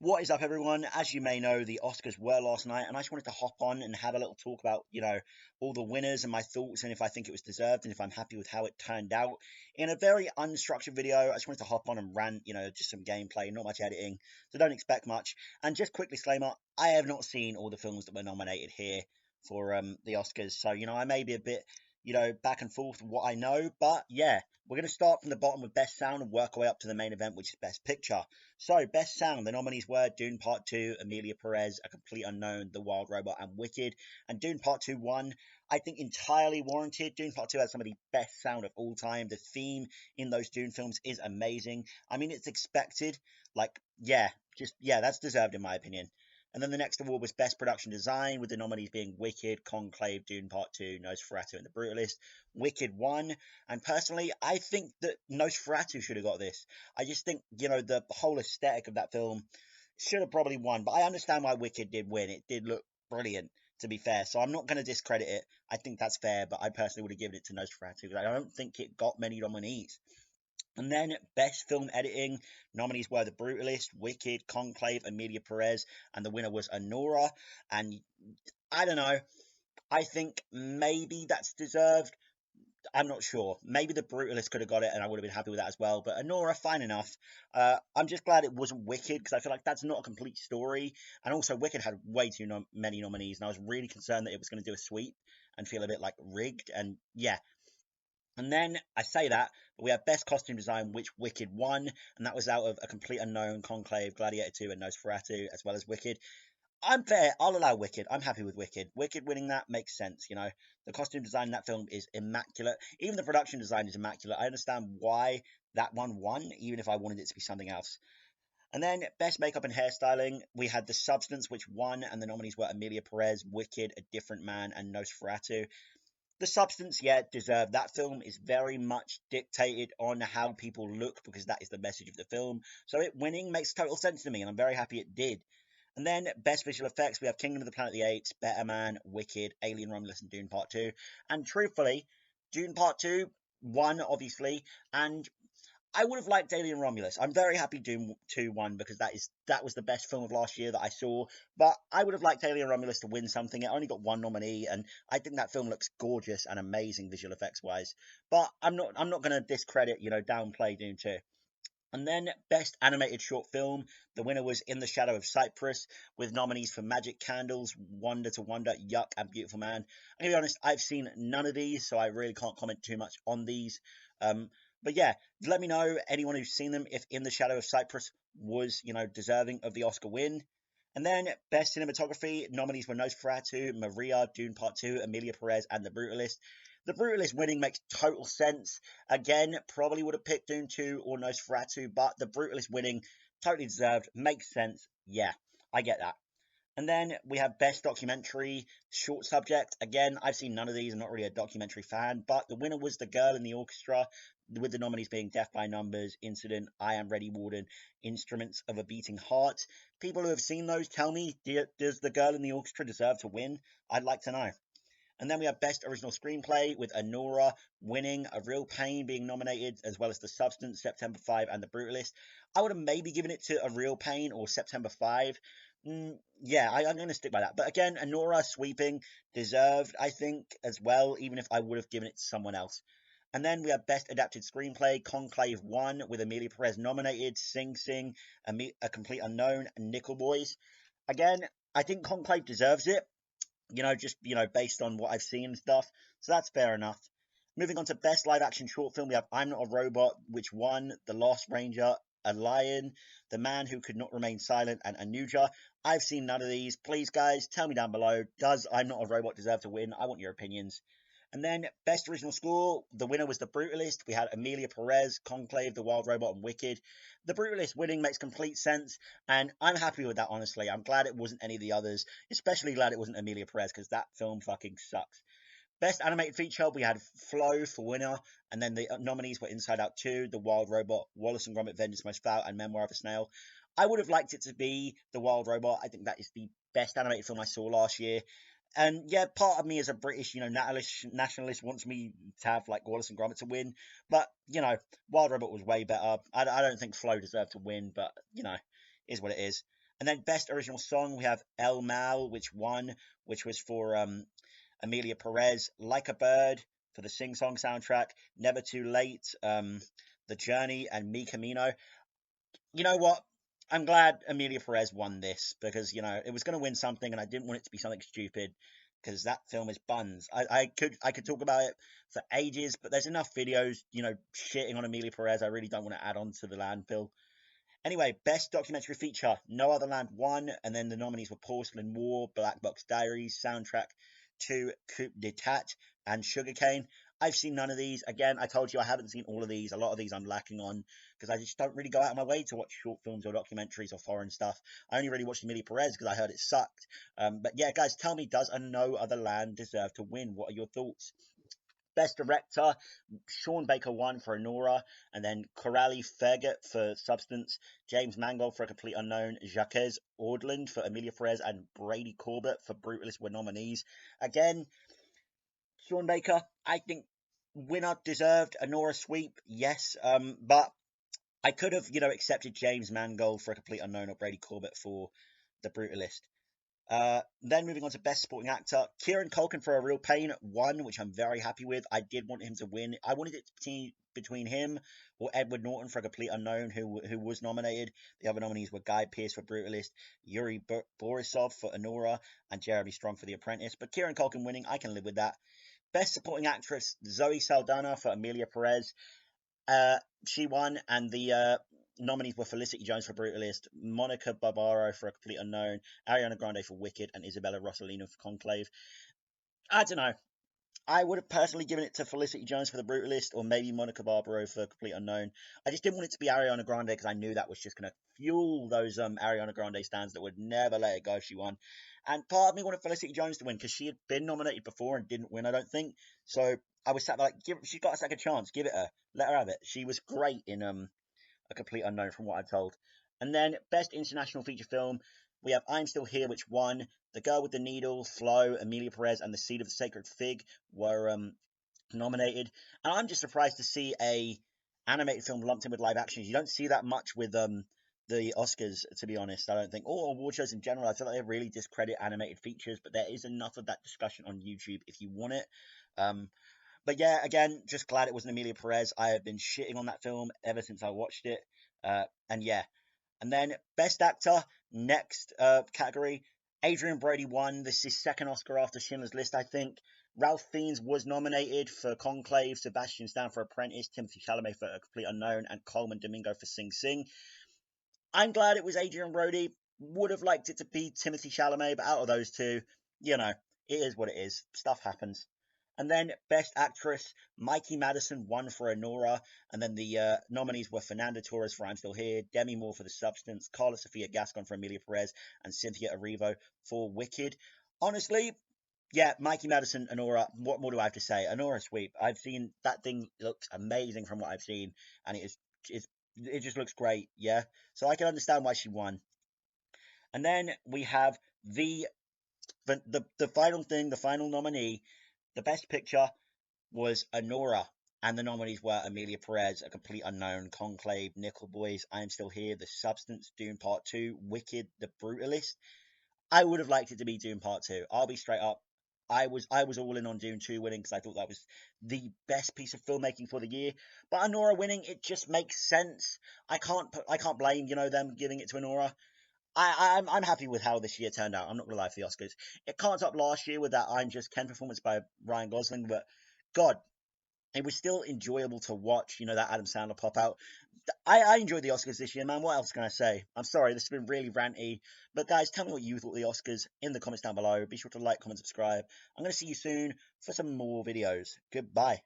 What is up, everyone? As you may know, the Oscars were last night, and I just wanted to hop on and have a little talk about, all the winners and my thoughts, and if I think it was deserved, and if I'm happy with how it turned out. In a very unstructured video, I just wanted to hop on and rant, just some gameplay, not much editing, so don't expect much. And just quick disclaimer, I have not seen all the films that were nominated here for the Oscars, so, I may be a bit, back and forth with what I know, but yeah, we're going to start from the bottom with Best Sound and work our way up to the main event, which is Best Picture. So, Best Sound, the nominees were Dune Part 2, Amelia Perez, A Complete Unknown, The Wild Robot, and Wicked. And Dune Part 2 won, I think, entirely warranted. Dune Part 2 has some of the best sound of all time. The theme in those Dune films is amazing. I mean, it's expected. That's deserved in my opinion. And then the next award was Best Production Design, with the nominees being Wicked, Conclave, Dune Part 2, Nosferatu, and The Brutalist. Wicked won, and personally, I think that Nosferatu should have got this. I just think, the whole aesthetic of that film should have probably won, but I understand why Wicked did win. It did look brilliant, to be fair, so I'm not going to discredit it. I think that's fair, but I personally would have given it to Nosferatu, because I don't think it got many nominees. And then Best Film Editing, nominees were The Brutalist, Wicked, Conclave, Amelia Perez, and the winner was Anora. And I don't know, I think maybe that's deserved. I'm not sure. Maybe The Brutalist could have got it, and I would have been happy with that as well. But Anora, fine enough. I'm just glad it wasn't Wicked, because I feel like that's not a complete story. And also, Wicked had way too many nominees, and I was really concerned that it was going to do a sweep and feel a bit like rigged. And yeah, and then I say that, but we have Best Costume Design, which Wicked won, and that was out of A Complete Unknown, Conclave, Gladiator 2, and Nosferatu, as well as Wicked. I'm fair. I'll allow Wicked. I'm happy with Wicked. Wicked winning that makes sense. The costume design in that film is immaculate. Even the production design is immaculate. I understand why that one won, even if I wanted it to be something else. And then Best Makeup and Hairstyling, we had The Substance, which won, and the nominees were Amelia Perez, Wicked, A Different Man, and Nosferatu. The Substance, yeah, deserved. That film is very much dictated on how people look, because that is the message of the film. So it winning makes total sense to me, and I'm very happy it did. And then Best Visual Effects, we have Kingdom of the Planet of the Apes, Better Man, Wicked, Alien Romulus, and Dune Part 2. And truthfully, Dune Part 2 won, obviously, and I would have liked Alien Romulus. I'm very happy Doom 2 won, because that was the best film of last year that I saw. But I would have liked Alien Romulus to win something. It only got one nominee, and I think that film looks gorgeous and amazing visual effects wise. But I'm not going to discredit, downplay Doom 2. And then Best Animated Short Film, the winner was In the Shadow of Cypress, with nominees for Magic Candles, Wonder to Wonder, Yuck, and Beautiful Man. I'm going to be honest, I've seen none of these, so I really can't comment too much on these. But yeah, let me know, anyone who's seen them, if In the Shadow of Cypress was, deserving of the Oscar win. And then Best Cinematography, nominees were Nosferatu, Maria, Dune Part 2, Amelia Perez, and The Brutalist. The Brutalist winning makes total sense. Again, probably would have picked Dune 2 or Nosferatu, but The Brutalist winning, totally deserved, makes sense. Yeah, I get that. And then we have Best Documentary, Short Subject. Again, I've seen none of these. I'm not really a documentary fan, but the winner was The Girl in the Orchestra, with the nominees being Death by Numbers, Incident, I Am Ready Warden, Instruments of a Beating Heart. People who have seen those, tell me, does The Girl in the Orchestra deserve to win? I'd like to know. And then we have Best Original Screenplay, with Anora winning, A Real Pain being nominated, as well as The Substance, September 5, and The Brutalist. I would have maybe given it to A Real Pain or September 5. Yeah, I'm going to stick by that. But again, Anora sweeping, deserved, I think, as well, even if I would have given it to someone else. And then we have Best Adapted Screenplay, Conclave 1, with Amelia Perez nominated, Sing Sing, A Complete Unknown, and Nickel Boys. Again, I think Conclave deserves it, based on what I've seen and stuff. So that's fair enough. Moving on to Best Live Action Short Film, we have I'm Not a Robot, which won, The Lost Ranger, A Lion, The Man Who Could Not Remain Silent, and Anuja. I've seen none of these. Please, guys, tell me down below, does I'm Not a Robot deserve to win? I want your opinions. And then Best Original Score, the winner was The Brutalist. We had Amelia Perez, Conclave, The Wild Robot, and Wicked. The Brutalist winning makes complete sense, and I'm happy with that, honestly. I'm glad it wasn't any of the others, especially glad it wasn't Amelia Perez, because that film fucking sucks. Best Animated Feature, we had Flow for winner, and then the nominees were Inside Out 2, The Wild Robot, Wallace and Gromit, Vengeance Most Foul, and Memoir of a Snail. I would have liked it to be The Wild Robot. I think that is the best animated film I saw last year. And yeah, part of me as a British, nationalist wants me to have like Wallace and Gromit to win. But, Wild Robot was way better. I don't think Flow deserved to win, but, is what it is. And then Best Original Song, we have El Mal, which won, which was for Amelia Perez, Like a Bird for the Sing Song soundtrack, Never Too Late, The Journey, and Mi Camino. You know what? I'm glad Amelia Perez won this because, it was going to win something and I didn't want it to be something stupid because that film is buns. I could talk about it for ages, but there's enough videos, shitting on Amelia Perez. I really don't want to add on to the landfill. Anyway, Best Documentary Feature, No Other Land won, and then the nominees were Porcelain War, Black Box Diaries, Soundtrack to Coup d'Etat, and Sugarcane. I've seen none of these. Again, I told you I haven't seen all of these. A lot of these I'm lacking on because I just don't really go out of my way to watch short films or documentaries or foreign stuff. I only really watched Amelia Perez because I heard it sucked. But yeah, guys, tell me, does a No Other Land deserve to win? What are your thoughts? Best Director, Sean Baker won for Anora, and then Coralie Fergat for Substance, James Mangold for A Complete Unknown, Jacques Ordland for Amelia Perez, and Brady Corbett for Brutalist were nominees. Again, Sean Baker, I think winner deserved. Anora sweep, yes, but I could have, accepted James Mangold for A Complete Unknown or Brady Corbett for The Brutalist. Then moving on to Best Supporting Actor, Kieran Culkin for A Real Pain won, which I'm very happy with. I did want him to win. I wanted it to be between him or Edward Norton for A Complete Unknown, who was nominated. The other nominees were Guy Pearce for Brutalist, Yuri Borisov for Anora, and Jeremy Strong for The Apprentice. But Kieran Culkin winning, I can live with that. Best Supporting Actress, Zoe Saldana for Amelia Perez. Uh, she won, and the nominees were Felicity Jones for Brutalist, Monica Barbaro for A Complete Unknown, Ariana Grande for Wicked, and Isabella Rossellino for Conclave. I don't know. I would have personally given it to Felicity Jones for The Brutalist, or maybe Monica Barbaro for Complete Unknown. I just didn't want it to be Ariana Grande because I knew that was just going to fuel those Ariana Grande stands that would never let it go if she won. And part of me wanted Felicity Jones to win because she had been nominated before and didn't win, I don't think. So I was sat there like, she's got a second chance, give it her, let her have it. She was great in A Complete Unknown from what I'm told. And then Best International Feature Film, we have I'm Still Here, which won. The Girl with the Needle, Flo, Amelia Perez, and The Seed of the Sacred Fig were nominated. And I'm just surprised to see a animated film lumped in with live action. You don't see that much with the Oscars, to be honest, I don't think. Or award shows in general. I feel like they really discredit animated features, but there is enough of that discussion on YouTube if you want it. But yeah, again, just glad it wasn't Amelia Perez. I have been shitting on that film ever since I watched it. And yeah. And then Best Actor, next category. Adrian Brody won. This is his second Oscar after Schindler's List, I think. Ralph Fiennes was nominated for Conclave, Sebastian Stan for Apprentice, Timothy Chalamet for A Complete Unknown, and Coleman Domingo for Sing Sing. I'm glad it was Adrian Brody. Would have liked it to be Timothy Chalamet, but out of those two, it is what it is. Stuff happens. And then Best Actress, Mikey Madison won for Anora, and then the nominees were Fernanda Torres for I'm Still Here, Demi Moore for The Substance, Carla Sofia Gascon for Amelia Perez, and Cynthia Erivo for Wicked. Honestly, yeah, Mikey Madison, Anora, what more do I have to say? Anora sweep. I've seen that thing, looks amazing from what I've seen, and it just looks great, yeah? So I can understand why she won. And then we have the final thing, the final nominee, the Best Picture was Anora, and the nominees were Amelia Perez, A Complete Unknown, Conclave, Nickel Boys, I Am Still Here, The Substance, Dune Part 2, Wicked, The Brutalist. I would have liked it to be Dune Part 2. I'll be straight up. I was all in on Dune 2 winning because I thought that was the best piece of filmmaking for the year. But Anora winning, it just makes sense. I can't blame, them giving it to Anora. I'm happy with how this year turned out. I'm not gonna lie for the Oscars. It can't top last year with that I'm Just Ken performance by Ryan Gosling, but God, it was still enjoyable to watch. That Adam Sandler pop out. I enjoyed the Oscars this year, man. What else can I say? I'm sorry, this has been really ranty. But guys, tell me what you thought of the Oscars in the comments down below. Be sure to like, comment, subscribe. I'm going to see you soon for some more videos. Goodbye.